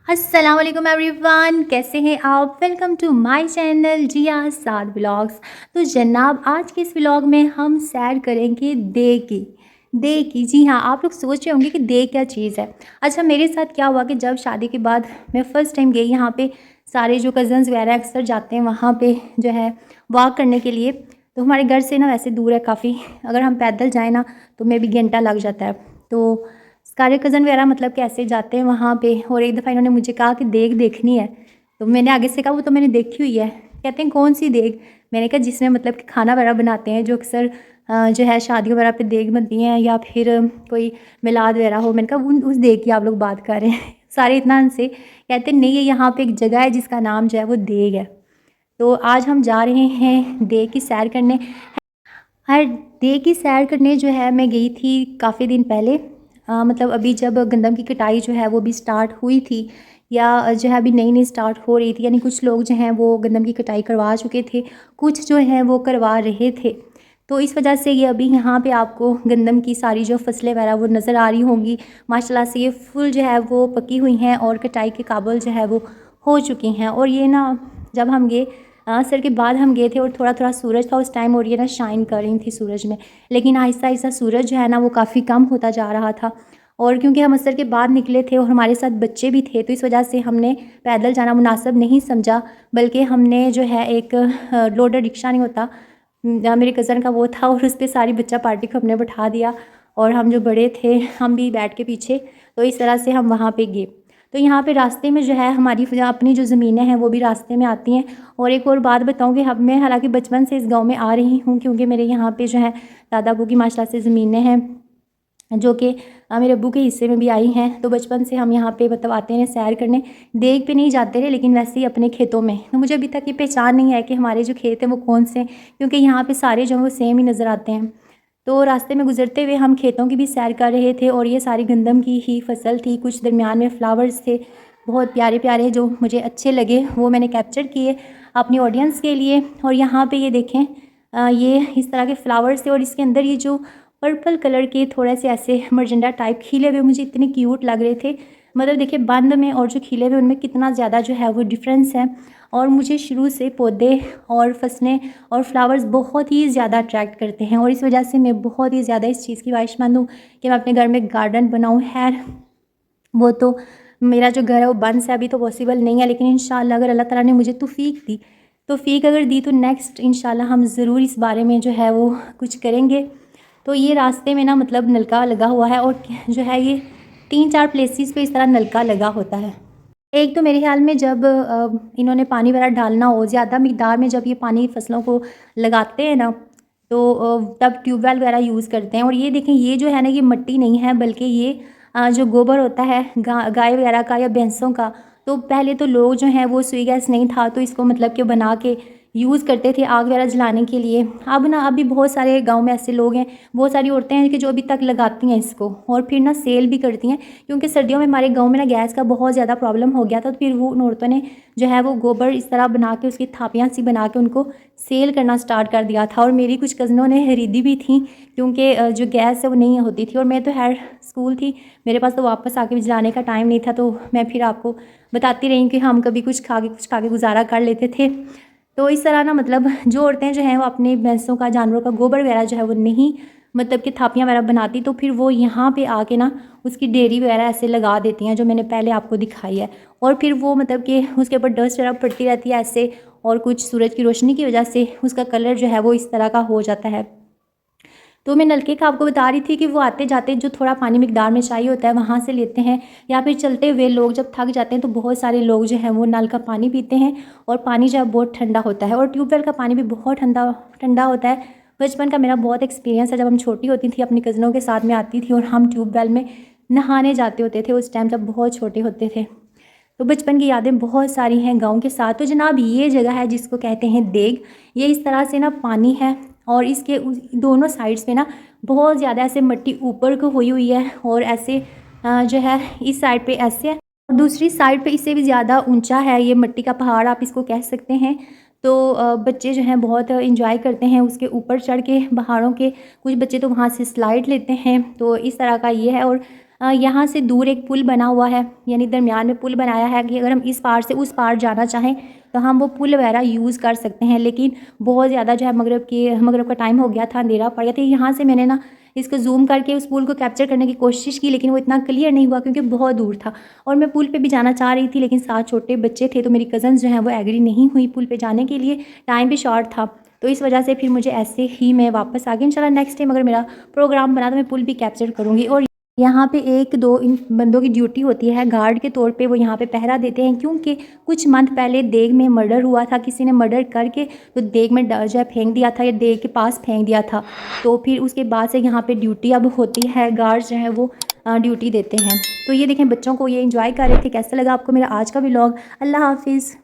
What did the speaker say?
अस्सलाम वालेकुम एवरीवन, कैसे हैं आप। Welcome to my channel Zia Saad vlogs. तो जनाब, आज के इस व्लॉग में हम सैर करेंगे दे की। जी हाँ, आप लोग सोच रहे होंगे कि दे क्या चीज़ है। अच्छा, मेरे साथ क्या हुआ कि जब शादी के बाद मैं फ़र्स्ट टाइम गई यहाँ पे, सारे जो कज़न्स वगैरह अक्सर जाते हैं वहाँ पे जो है वॉक करने के लिए। तो हमारे घर से ना वैसे दूर है काफ़ी, अगर हम पैदल जाएँ ना तो मे बी घंटा लग जाता है। तो सारे कज़न वगैरह मतलब कैसे जाते हैं वहाँ पे, और एक दफ़ा इन्होंने मुझे कहा कि देग देखनी है। तो मैंने आगे से कहा वो तो मैंने देखी हुई है। कहते हैं कौन सी देग। मैंने कहा जिसमें मतलब कि खाना वगैरह बनाते हैं, जो अक्सर जो है शादियों वगैरह पे देग बनती हैं, या फिर कोई मिलाद वगैरह हो। मैंने कहा उस देग की आप लोग बात कर रहे हैं। सारे इतना हंसे, कहते नहीं, ये यहाँ पे एक जगह है जिसका नाम जो है वो देग है। तो आज हम जा रहे हैं देग की सैर करने। हर डे की सैर करने जो है मैं गई थी काफ़ी दिन पहले। मतलब अभी जब गंदम की कटाई जो है वो भी स्टार्ट हुई थी, या जो है अभी नई नई स्टार्ट हो रही थी, यानी कुछ लोग जो हैं वो गंदम की कटाई करवा चुके थे, कुछ जो हैं वो करवा रहे थे। तो इस वजह से ये अभी यहाँ पे आपको गंदम की सारी जो फसलें वगैरह वो नज़र आ रही होंगी। माशाल्लाह से ये फुल जो है वो पकी हुई हैं और कटाई के काबिल जो है वो हो चुकी हैं। और ये ना, जब हम गए असर के बाद हम गए थे और थोड़ा थोड़ा सूरज था उस टाइम, और ये ना शाइन कर रही थी सूरज में। लेकिन आहिस्ता आहिस्ता सूरज जो है ना वो काफ़ी कम होता जा रहा था। और क्योंकि हम असर के बाद निकले थे और हमारे साथ बच्चे भी थे, तो इस वजह से हमने पैदल जाना मुनासिब नहीं समझा, बल्कि हमने जो है एक लोडर रिक्शा नहीं होता, मेरे कज़न का वो था, और उस पर सारी बच्चा पार्टी को हमने बैठा दिया, और हम जो बड़े थे हम भी बैठ के पीछे। तो इस तरह से हम वहाँ पे गए। तो यहाँ पे रास्ते में जो है हमारी अपनी जो ज़मीनें हैं वो भी रास्ते में आती हैं। और एक और बात बताऊँ कि अब मैं हालांकि बचपन से इस गांव में आ रही हूँ, क्योंकि मेरे यहाँ पे जो है दादा अबू की माशाल्लाह से ज़मीनें हैं, जो कि मेरे अब्बू के हिस्से में भी आई हैं। तो बचपन से हम यहाँ पे मतलब आते हैं सैर करने। देख पे नहीं जाते रहे, लेकिन वैसे ही अपने खेतों में। तो मुझे अभी तक ये पहचान नहीं है कि हमारे जो खेत हैं वो कौन से हैं, क्योंकि यहाँ पे सारे जो हैं वो सेम ही नज़र आते हैं। तो रास्ते में गुजरते हुए हम खेतों की भी सैर कर रहे थे, और ये सारी गंदम की ही फसल थी। कुछ दरमियान में फ्लावर्स थे, बहुत प्यारे प्यारे, जो मुझे अच्छे लगे वो मैंने कैप्चर किए अपनी ऑडियंस के लिए। और यहाँ पे ये देखें, ये इस तरह के फ्लावर्स थे, और इसके अंदर ये जो पर्पल कलर के थोड़े से ऐसे मर्जेंटा टाइप खिले हुए मुझे इतने क्यूट लग रहे थे। मतलब देखिए, बंद में और जो खिले हुए उनमें कितना ज़्यादा जो है वो डिफरेंस है। और मुझे शुरू से पौधे और फसलें और फ्लावर्स बहुत ही ज़्यादा अट्रैक्ट करते हैं, और इस वजह से मैं बहुत ही ज़्यादा इस चीज़ की ख्वाहिशमंद हूँ कि मैं अपने घर में गार्डन बनाऊँ। खैर, वो तो मेरा जो घर है वो बंद से अभी तो पॉसिबल नहीं है, लेकिन इंशाल्लाह अगर अल्लाह ताला ने मुझे तौफीक अगर दी, तो नेक्स्ट इंशाल्लाह हम ज़रूर इस बारे में जो है वो कुछ करेंगे। तो ये रास्ते में ना मतलब नलका लगा हुआ है, और जो है ये 3-4 प्लेसेस पे इस तरह नलका लगा होता है। एक तो मेरे ख़्याल में जब इन्होंने पानी वगैरह डालना हो ज़्यादा मिक़दार में, जब ये पानी फ़सलों को लगाते हैं ना, तो तब ट्यूबवेल वगैरह यूज़ करते हैं। और ये देखें, ये जो है ना ये मिट्टी नहीं है, बल्कि ये जो गोबर होता है गाय वगैरह का या भैंसों का। तो पहले तो लोग जो हैं वो सुई गैस नहीं था, तो इसको मतलब कि बना के यूज़ करते थे आग वगैरह जलाने के लिए। अब ना अभी बहुत सारे गाँव में ऐसे लोग हैं, बहुत सारी औरतें हैं कि जो अभी तक लगाती हैं इसको, और फिर ना सेल भी करती हैं। क्योंकि सर्दियों में हमारे गाँव में ना गैस का बहुत ज़्यादा प्रॉब्लम हो गया था, तो फिर वो उन औरतों ने जो है वो गोबर इस तरह बना के, उसकी थापियाँ सी बना के उनको सेल करना स्टार्ट कर दिया था। और मेरी कुछ कज़नों ने खरीदी भी थी, क्योंकि जो गैस है वो नहीं होती थी, और मैं तो खैर स्कूल थी, मेरे पास तो वापस आके भी जलाने का टाइम नहीं था। तो मैं फिर आपको बताती रही कि हम कभी कुछ खा के गुजारा कर लेते थे। तो इस तरह ना मतलब जो औरतें जो हैं वो अपने भैंसों का, जानवरों का गोबर वगैरह जो है वो नहीं मतलब कि थापियाँ वगैरह बनाती, तो फिर वो यहाँ पे आके ना उसकी डेयरी वगैरह ऐसे लगा देती हैं, जो मैंने पहले आपको दिखाई है। और फिर वो मतलब कि उसके ऊपर डस्ट वगैरह पड़ती रहती है ऐसे, और कुछ सूरज की रोशनी की वजह से उसका कलर जो है वो इस तरह का हो जाता है। तो मैं नलके का आपको बता रही थी कि वो आते जाते जो थोड़ा पानी मिकदार में चाहिए होता है वहाँ से लेते हैं, या फिर चलते हुए लोग जब थक जाते हैं तो बहुत सारे लोग जो हैं वो नल का पानी पीते हैं, और पानी जो है बहुत ठंडा होता है, और ट्यूबवेल का पानी भी बहुत ठंडा ठंडा होता है। बचपन का मेरा बहुत एक्सपीरियंस है, जब हम छोटी होती थी अपनी कज़नों के साथ में आती थी, और हम ट्यूबवेल में नहाने जाते होते थे उस टाइम जब बहुत छोटे होते थे। तो बचपन की यादें बहुत सारी हैं गाँव के साथ। तो जनाब, ये जगह है जिसको कहते हैं देग। ये इस तरह से ना पानी है, और इसके दोनों साइड्स पे ना बहुत ज़्यादा ऐसे मिट्टी ऊपर को हुई हुई है, और ऐसे जो है इस साइड पे ऐसे है, और दूसरी साइड पे इससे भी ज़्यादा ऊंचा है, ये मिट्टी का पहाड़ आप इसको कह सकते हैं। तो बच्चे जो हैं बहुत इंजॉय करते हैं उसके ऊपर चढ़ के पहाड़ों के। कुछ बच्चे तो वहाँ से स्लाइड लेते हैं। तो इस तरह का ये है। और यहाँ से दूर एक पुल बना हुआ है, यानी दरमियान में पुल बनाया है कि अगर हम इस पार से उस पार जाना चाहें तो हम वो पुल वगैरह यूज़ कर सकते हैं। लेकिन बहुत ज़्यादा जो है मगरिब का टाइम हो गया था, अंधेरा पड़ गया था। यहाँ से मैंने ना इसको ज़ूम करके उस पुल को कैप्चर करने की कोशिश की, लेकिन वो इतना क्लियर नहीं हुआ क्योंकि बहुत दूर था। और मैं पुल पे भी जाना चाह रही थी, लेकिन साथ छोटे बच्चे थे, तो मेरी कज़न्स जो हैं वो एग्री नहीं हुई पुल पे जाने के लिए, टाइम भी शॉर्ट था। तो इस वजह से फिर मुझे ऐसे ही मैं वापस आ गई। इंशाल्लाह नेक्स्ट टाइम अगर मेरा प्रोग्राम बना तो मैं पुल भी कैप्चर करूँगी। और यहाँ पे 1-2 इन बंदों की ड्यूटी होती है, गार्ड के तौर पे वो यहाँ पे पहरा देते हैं, क्योंकि कुछ मंथ पहले देग में मर्डर हुआ था। किसी ने मर्डर करके तो देग में जो है फेंक दिया था, या देग के पास फेंक दिया था। तो फिर उसके बाद से यहाँ पे ड्यूटी अब होती है, गार्ड जो है वो ड्यूटी देते हैं। तो ये देखें, बच्चों को ये इंजॉय कर रहे थे। कैसा लगा आपको मेरा आज का व्लॉग? अल्लाह हाफिज़।